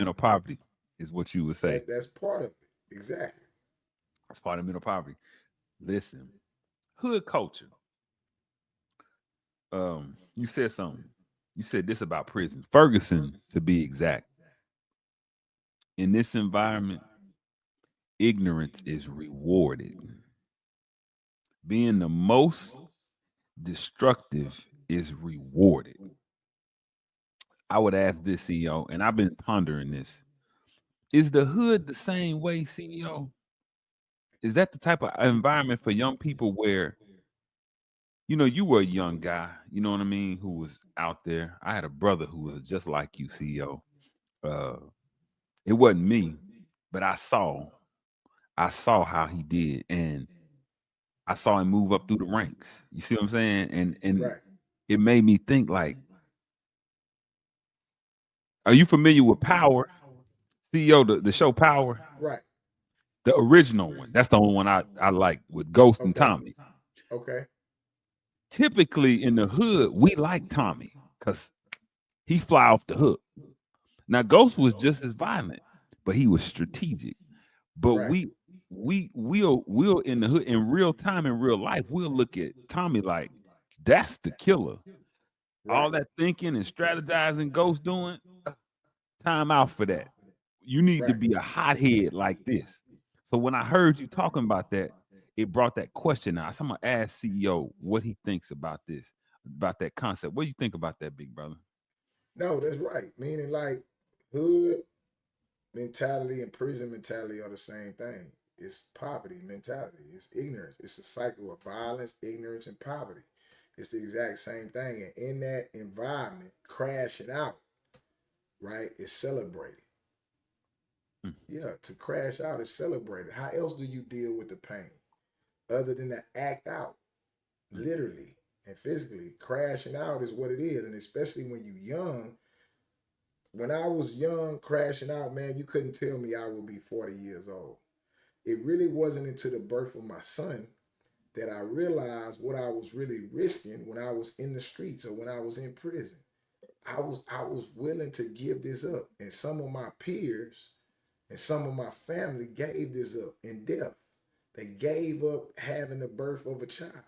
mental poverty, is what you would say. That's part of it. Exactly. That's part of mental poverty. Listen, hood culture. You said something. You said this about prison. Ferguson, to be exact. In this environment, ignorance is rewarded. Being the most destructive is rewarded. I would ask this, CEO, and I've been pondering this. Is the hood the same way, CEO? Is that the type of environment for young people where, you were a young guy, you know what I mean, who was out there? I had a brother who was just like you, CEO. Uh, it wasn't me, but I saw how he did, and I saw him move up through the ranks. You see what I'm saying? And Right. it made me think like, are you familiar with Power? CEO, the show Power? Right. The original one. That's the only one I like with Ghost and Okay. Tommy. Okay. Typically in the hood, we like Tommy because he fly off the hook. Now Ghost was just as violent, but he was strategic. But Right. we'll in the hood in real time in real life, we'll look at Tommy like that's the killer. All Right. that thinking and strategizing Ghost doing, time out for that. You need to Right. be a hothead like this. So when I heard you talking about that, it brought that question out. So I'm gonna ask CEO what he thinks about this, about that concept. What do you think about that, big brother? No, that's right. Meaning like hood mentality and prison mentality are the same thing. It's poverty mentality. It's ignorance. It's a cycle of violence, ignorance, and poverty. It's the exact same thing. And in that environment, crashing out, right, is celebrated. Mm, Yeah, to crash out is celebrated. How else do you deal with the pain other than to act out, mm, literally and physically? Crashing out is what it is. And especially when you're young, when I was young, crashing out, man, you couldn't tell me I would be 40 years old. It really wasn't until the birth of my son that I realized what I was really risking when I was in the streets or when I was in prison. I was willing to give this up. And some of my peers and some of my family gave this up in death. They gave up having the birth of a child.